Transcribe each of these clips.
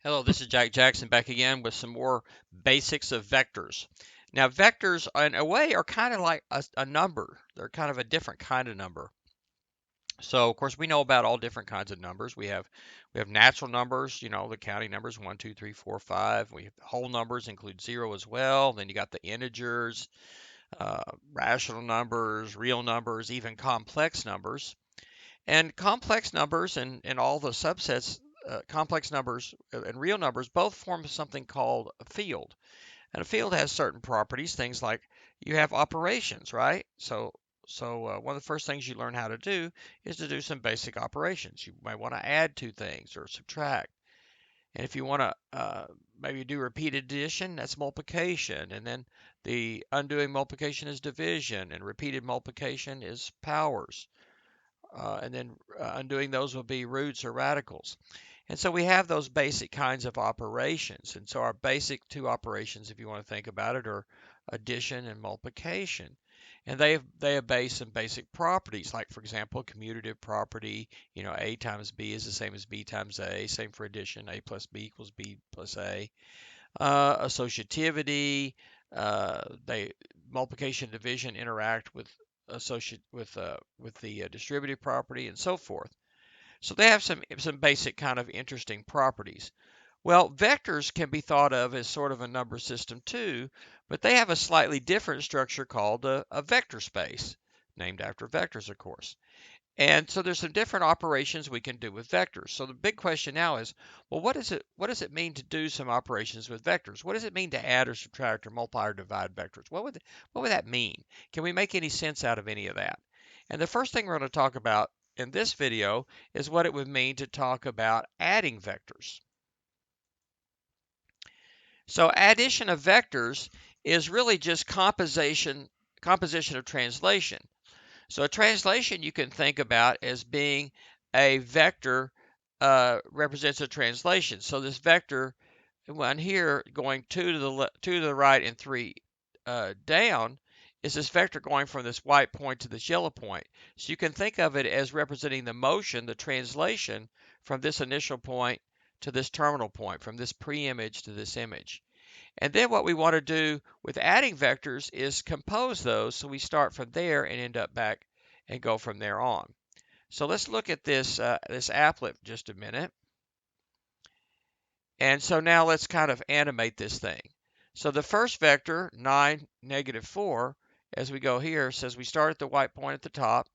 Hello, this is Jack Jackson back again with some more basics of vectors. Now, vectors, in a way, are kind of like a number. They're kind of a different kind of number. So, of course, we know about all different kinds of numbers. We have natural numbers, the counting numbers, 1, 2, 3, 4, 5. We have whole numbers include 0 as well. Then you got the integers, rational numbers, real numbers, even complex numbers. And complex numbers and all the subsets, complex numbers and real numbers both form something called a field. And a field has certain properties, things like you have operations, right? So one of the first things you learn how to do is to do some basic operations. You might want to add two things or subtract. And if you want to maybe do repeated addition, that's multiplication. And then the undoing multiplication is division, and repeated multiplication is powers. And then undoing those will be roots or radicals. And so we have those basic kinds of operations. And so our basic two operations, if you want to think about it, are addition and multiplication. And they obey some basic properties, like for example, commutative property, A times B is the same as B times A, same for addition, A plus B equals B plus A. Associativity, they multiplication and division interact with the distributive property and so forth. So they have some basic kind of interesting properties. Well, vectors can be thought of as sort of a number system too, but they have a slightly different structure called a vector space, named after vectors, of course. And so there's some different operations we can do with vectors. So the big question now is, well, what does it mean to do some operations with vectors? What does it mean to add or subtract or multiply or divide vectors? What would that mean? Can we make any sense out of any of that? And the first thing we're going to talk about in this video is what it would mean to talk about adding vectors. So addition of vectors is really just composition of translation. So a translation you can think about as being a vector represents a translation. So this vector one here going 2 to the right and 3 down is this vector going from this white point to this yellow point. So you can think of it as representing the motion, the translation from this initial point to this terminal point, from this pre-image to this image. And then what we want to do with adding vectors is compose those so we start from there and end up back and go from there on. So let's look at this applet for just a minute. And so now let's kind of animate this thing. So the first vector, 9, negative 4, as we go here, says we start at the white point at the top.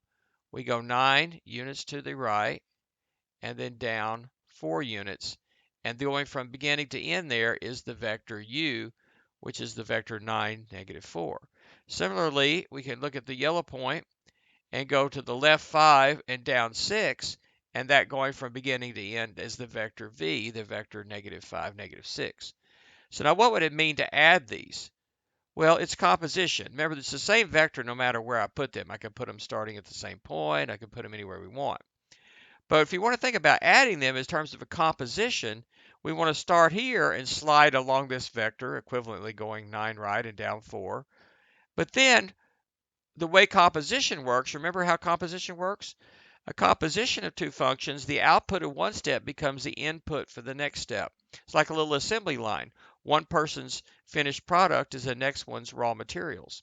We go 9 units to the right, and then down 4 units. And going from beginning to end there is the vector u, which is the vector 9, negative 4. Similarly, we can look at the yellow point and go to the left 5 and down 6, and that going from beginning to end is the vector v, the vector negative 5, negative 6. So now what would it mean to add these? Well, it's composition. Remember, it's the same vector no matter where I put them. I can put them starting at the same point. I can put them anywhere we want. But if you want to think about adding them in terms of a composition, we want to start here and slide along this vector, equivalently going 9 right and down 4. But then the way composition works, remember how composition works? A composition of two functions, the output of one step becomes the input for the next step. It's like a little assembly line. One person's finished product is the next one's raw materials.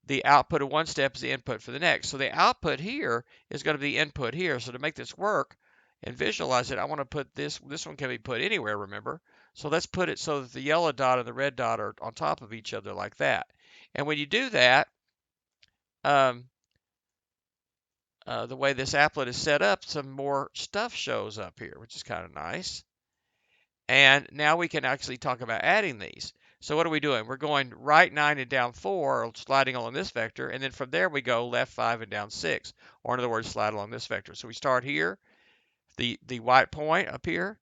The output of one step is the input for the next. So the output here is going to be the input here. So to make this work and visualize it, I want to put this one can be put anywhere, remember? So let's put it so that the yellow dot and the red dot are on top of each other like that. And when you do that, the way this applet is set up, some more stuff shows up here, which is kind of nice. And now we can actually talk about adding these. So what are we doing? We're going right 9 and down 4, or sliding along this vector, and then from there we go left 5 and down 6, or in other words, slide along this vector. So we start here, the white point up here.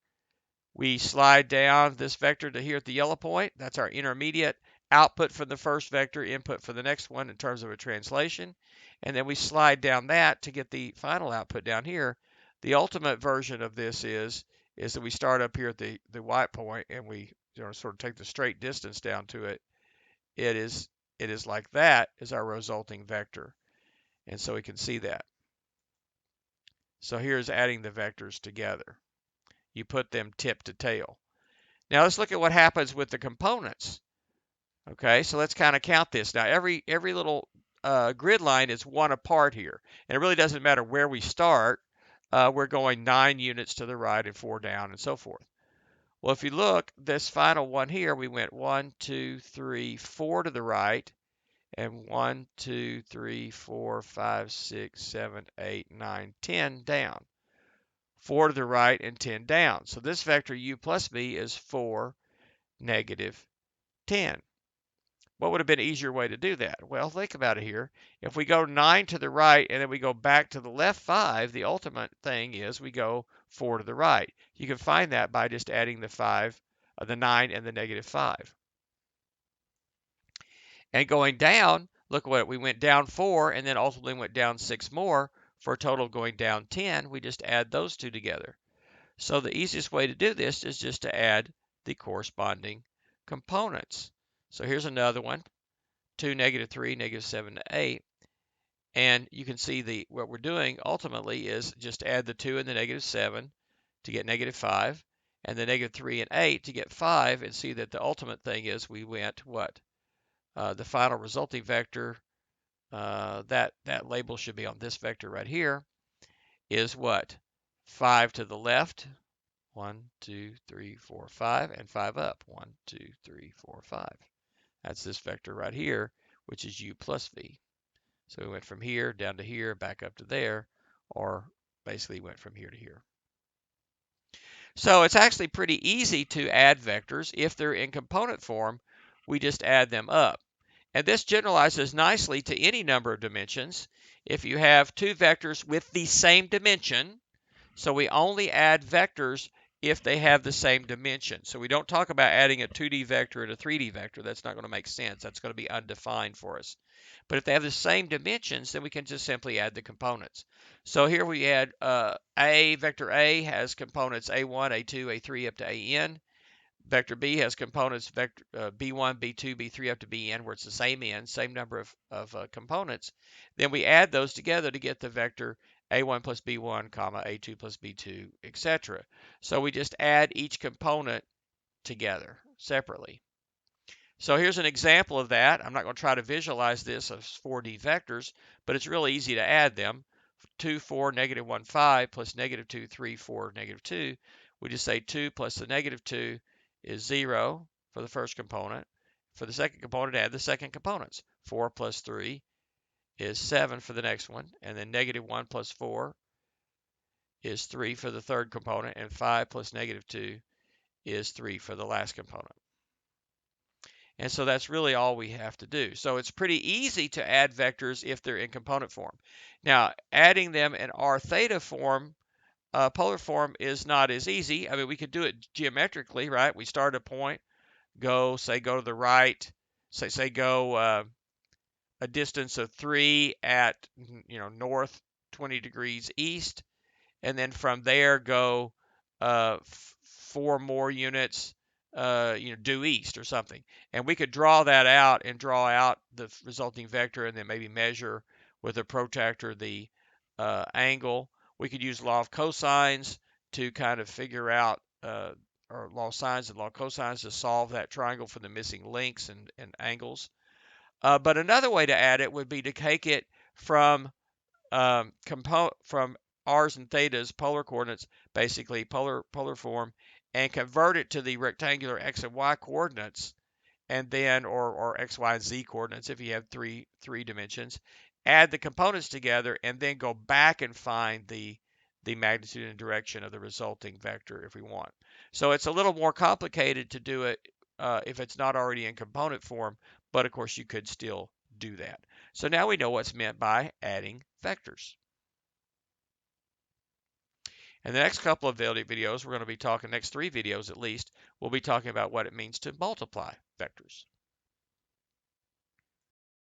We slide down this vector to here at the yellow point. That's our intermediate output from the first vector, input for the next one in terms of a translation. And then we slide down that to get the final output down here. The ultimate version of this is that we start up here at the white point and we sort of take the straight distance down to it. It is like that is our resulting vector. And so we can see that. So here's adding the vectors together. You put them tip to tail. Now let's look at what happens with the components. Okay, so let's kind of count this. Now every little grid line is one apart here, and it really doesn't matter where we start. We're going 9 units to the right and 4 down and so forth. Well, if you look, this final one here, we went 1, 2, 3, 4 to the right, and 1, 2, 3, 4, 5, 6, 7, 8, 9, 10 down. 4 to the right and 10 down. So this vector u plus v is 4, negative 10. What would have been an easier way to do that? Well, think about it here. If we go 9 to the right and then we go back to the left 5, the ultimate thing is we go 4 to the right. You can find that by just adding the 9 and the negative 5. And going down, look what we went down 4 and then ultimately went down 6 more for a total of going down 10. We just add those two together. So the easiest way to do this is just to add the corresponding components. So here's another one. 2, negative 3, negative 7 to 8. And you can see what we're doing ultimately is just add the 2 and the negative 7 to get negative 5, and the negative 3 and 8 to get 5, and see that the ultimate thing is we went what? The final resulting vector, that label should be on this vector right here, is what? 5 to the left, 1, 2, 3, 4, 5, and 5 up, 1, 2, 3, 4, 5. That's this vector right here, which is u plus v. So we went from here down to here, back up to there, or basically went from here to here. So it's actually pretty easy to add vectors. If they're in component form, we just add them up. And this generalizes nicely to any number of dimensions. If you have two vectors with the same dimension, so we only add vectors if they have the same dimension. So we don't talk about adding a 2D vector and a 3D vector. That's not going to make sense. That's going to be undefined for us. But if they have the same dimensions, then we can just simply add the components. So here we add vector A has components A1, A2, A3 up to AN. Vector B has components B1, B2, B3 up to Bn, where it's the same n, same number of components. Then we add those together to get the vector A1 plus B1, comma, A2 plus B2, etc. So we just add each component together separately. So here's an example of that. I'm not going to try to visualize this as 4D vectors, but it's really easy to add them. 2, 4, negative 1, 5, plus negative 2, 3, 4, negative 2. We just say 2 plus the negative 2 is 0 for the first component. For the second component, add the second components. 4 plus 3 is 7 for the next one, and then negative 1 plus 4 is 3 for the third component, and 5 plus negative 2 is 3 for the last component. And so that's really all we have to do. So it's pretty easy to add vectors if they're in component form. Now, adding them in r theta form, polar form, is not as easy. I mean, we could do it geometrically, right? We start at a point, go to the right, say go a distance of 3 at north 20 degrees east, and then from there go 4 more units due east or something. And we could draw that out and draw out the resulting vector and then maybe measure with a protractor the angle. We could use law of cosines to kind of figure out, or law of sines and law of cosines to solve that triangle for the missing links and angles. But another way to add it would be to take it from r's and theta's polar coordinates, basically polar form, and convert it to the rectangular x and y coordinates, and then or x, y, and z coordinates if you have three dimensions. Add the components together and then go back and find the magnitude and direction of the resulting vector if we want. So it's a little more complicated to do it if it's not already in component form, but of course you could still do that. So now we know what's meant by adding vectors. In the next couple of videos, we're going to be talking, next 3 videos at least, we'll be talking about what it means to multiply vectors.